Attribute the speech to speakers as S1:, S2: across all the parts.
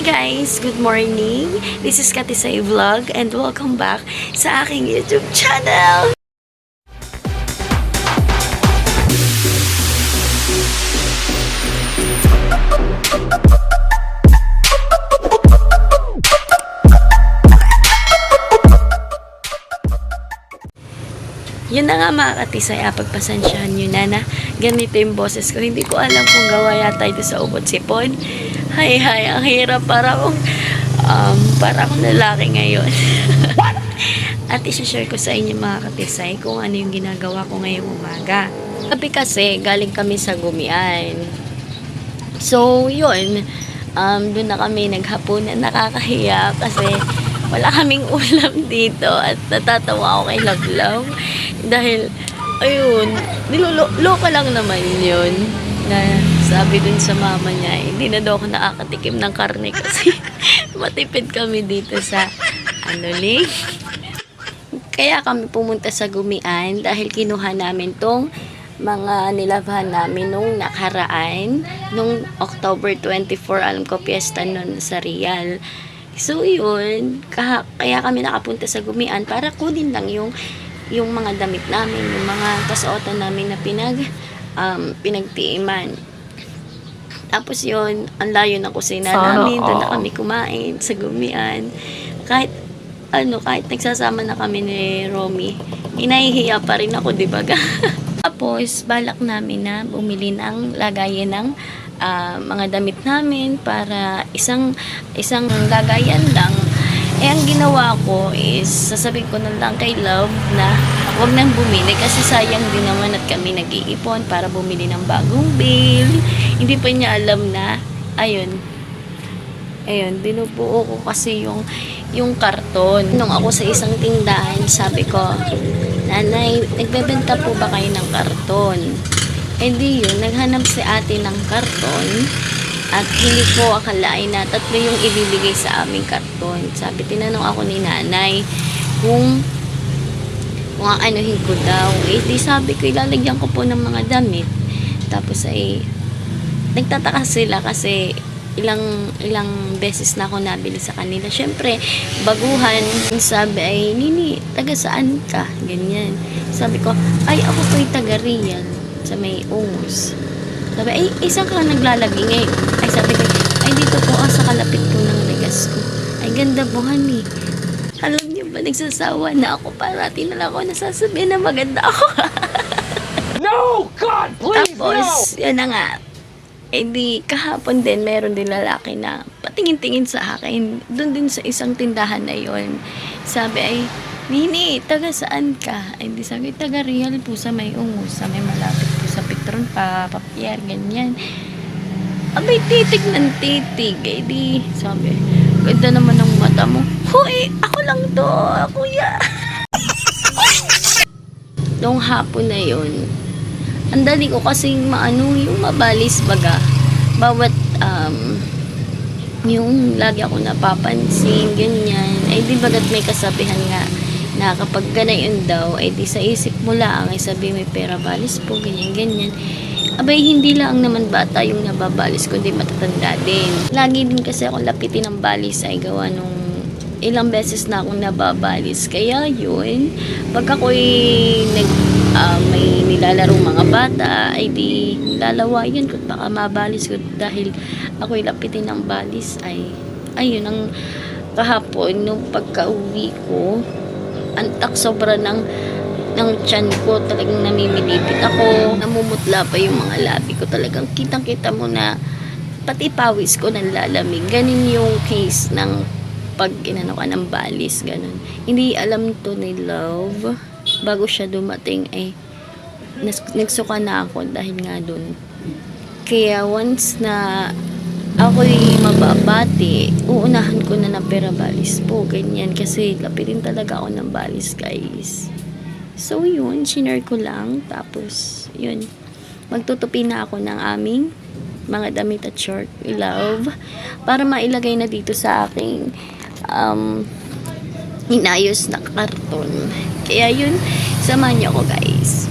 S1: guys! Good morning! This is Katisay Vlog and welcome back sa aking YouTube channel! Yun na nga mga katisay, pagpasensyahan nyo na ganito yung boses ko. Hindi ko alam kung gawa yata ito sa ubod sipon. Hay, ang hirap. Para akong lalaki ngayon. At isi-share ko sa inyo mga katisay kung ano yung ginagawa ko ngayong umaga. Sabi kasi, galing kami sa Gumian. So, yun. Doon na kami naghapunan. Nakakahiya kasi wala kaming ulam dito. At natatawa ako kay Love. Dahil, ayun, niloka lang naman yun. Na sabi dun sa mama niya, hindi na daw ako nakakatikim ng karne kasi matipid kami dito sa Kaya kami pumunta sa Gumian dahil kinuha namin tong mga nilabhan namin nung nakaraan, nung October 24, alam ko piyesta nun sa Real. So yun, kaya kami nakapunta sa Gumian para kunin lang yung mga damit namin, yung mga kasuotan namin na pinagtiiman. Tapos yun, ang layo ng kusina namin, doon na kami kumain sa Gumian. Kahit nagsasama na kami ni Romy, inahihiya pa rin ako, di ba? Tapos, balak namin na bumili ng lagayan ng mga damit namin para isang lagayan lang. Ang ginawa ko is, sasabihin ko na lang kay Love na huwag nang bumili kasi sayang din naman at kami nag-iipon para bumili ng bagong bill. Hindi pa niya alam na, ayun, binubuo ko kasi yung karton. Nung ako sa isang tindahan, sabi ko, Nanay, nagbebenta po ba kayo ng karton? Hindi yun, naghanap si ate ng karton. At hindi ko akalain na tatlo yung ibibigay sa aming karton. Sabi, tinanong ako ni nanay kung aanuhin ko daw. Di sabi ko, ilalagyan ko po ng mga damit. Tapos nagtataka sila kasi ilang beses na ako nabili sa kanila. Syempre, baguhan. Sabi Nini, taga saan ka? Ganyan. Sabi ko, ako po'y taga Real sa may Ungos. Sabi, isang ka naglalagi ngayon. Sabi ko, dito po sa kalapit po ng ligas ko. Ganda buhan eh. Alam niyo ba, nagsasawa na ako. Parati na lang ako nasasabihin na maganda ako.
S2: No! God, please,
S1: Tapos, yan na nga. Kahapon din, meron din lalaki na patingin-tingin sa akin. Doon din sa isang tindahan na yon. Sabi Nini, taga saan ka? Sabi, taga Real po sa may Ungos, sa may malapit po sa Petron Papier, ganyan. Abay, titig ng titig. Sabi, ganda naman ng mata mo. Hoy, ako lang to, kuya. Noong hapon na yun, ang dali ko kasing yung mabalis baga. Bawat, yung lagi ako napapansin, ganyan. Di bagat may kasabihan nga, na kapag ganayon daw, di sa isip mo lang, sabi may pera balis po, ganyan. Abay, hindi lang naman bata yung nababalis, kundi matatanda din. Lagi din kasi akong lapitin ng balis ay gawa nung ilang beses na akong nababalis. Kaya yun, pag ako'y may nilalaro mga bata, di lalawayan ko baka mabalis ko dahil ako'y lapitin ng balis ayun ang kahapon nung pagka-uwi ko, antak sobra ng tiyan ko, talagang namimilipit ako, namumutla pa yung mga labi ko, talagang kitang-kita mo na pati pawis ko nanlalamig. Ganon yung case ng pag inano ka ng balis, ganon. Hindi alam to ni Love, bago siya dumating nagsuka na ako dahil nga dun. Kaya once na ako'y mababati, uunahan ko na ng pera balis po, ganyan, kasi lapitin talaga ako ng balis, guys. So yun, shinare ko lang. Tapos yun, magtutupi na ako ng aming mga damit at short, Love, para mailagay na dito sa aking inayos na karton. Kaya yun, samahan niyo ako, guys.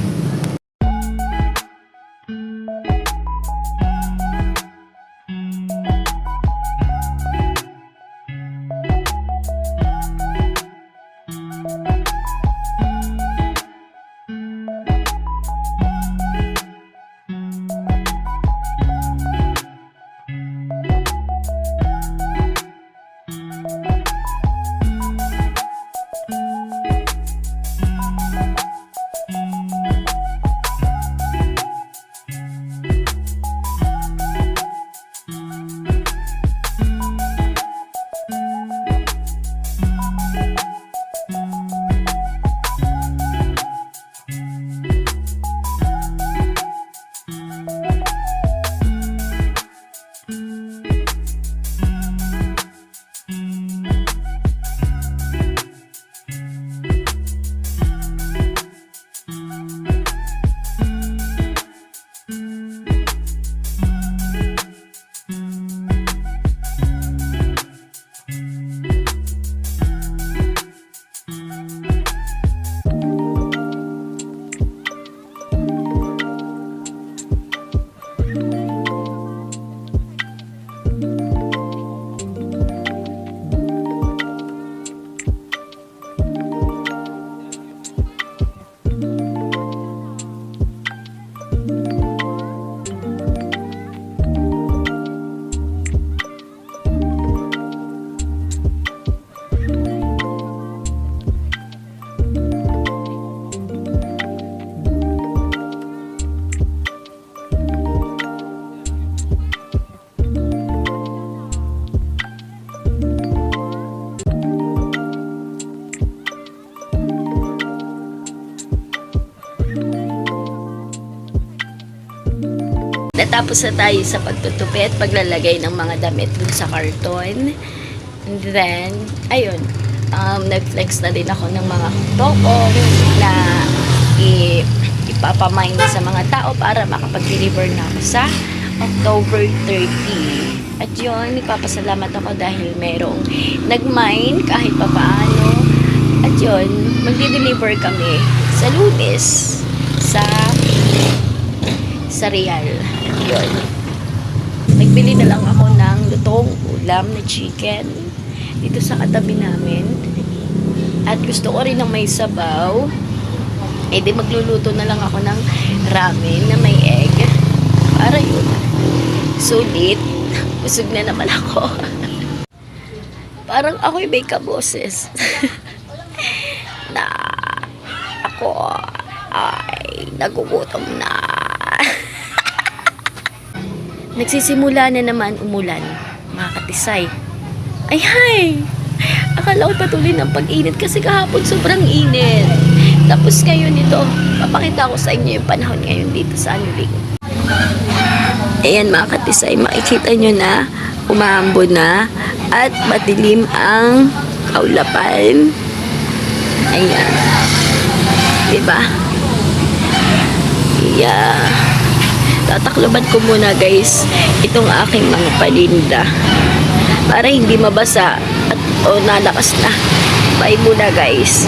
S1: Nakatapos na tayo sa pagtutupi at paglalagay ng mga damit dun sa karton. And then, ayun, nag-flex na din ako ng mga tokong na ipapamain sa mga tao para makapag-deliver na ako sa October 30. At yun, nagpapasalamat ako dahil merong nag-mine kahit papaano. At yun, magdi-deliver kami sa Lunes sa Real. Yun. Nagbili na lang ako ng lutong ulam na chicken dito sa katabi namin. At gusto ko rin ng may sabaw. Eh di magluluto na lang ako ng ramen na may egg. Para yun. Sulit. Busog na naman ako. Parang ako'y may kaboses. Na ako ay nagugutom na. Nagsisimula na naman umulan, mga katisay. Ay, hi! Akala ko patuloy ng pag-init kasi kahapon sobrang init. Tapos ngayon ito, papakita ko sa inyo yung panahon ngayon dito sa Anling. Ayan mga katisay, makikita nyo na umaambo na at madilim ang kaulapan. Ayan. Diba? Yeah. Tatakloban ko muna guys itong aking mga paninda para hindi mabasa at nalakas na. Bye muna guys.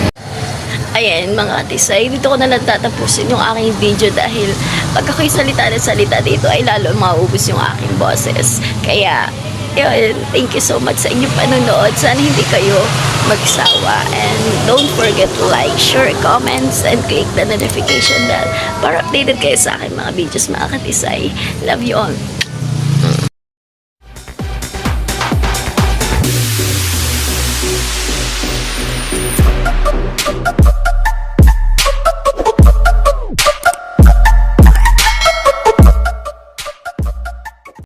S1: Ayan mga katisay, dito ko na lang tatapusin yung aking video dahil pag ako'y salita na salita dito ay lalo maubos yung aking boses. Kaya yun, thank you so much sa inyong panonood. Sana hindi kayo magsawa. And don't forget to like, share, comments, and click the notification bell para updated kayo sa aking mga videos mga katisay. Love you all.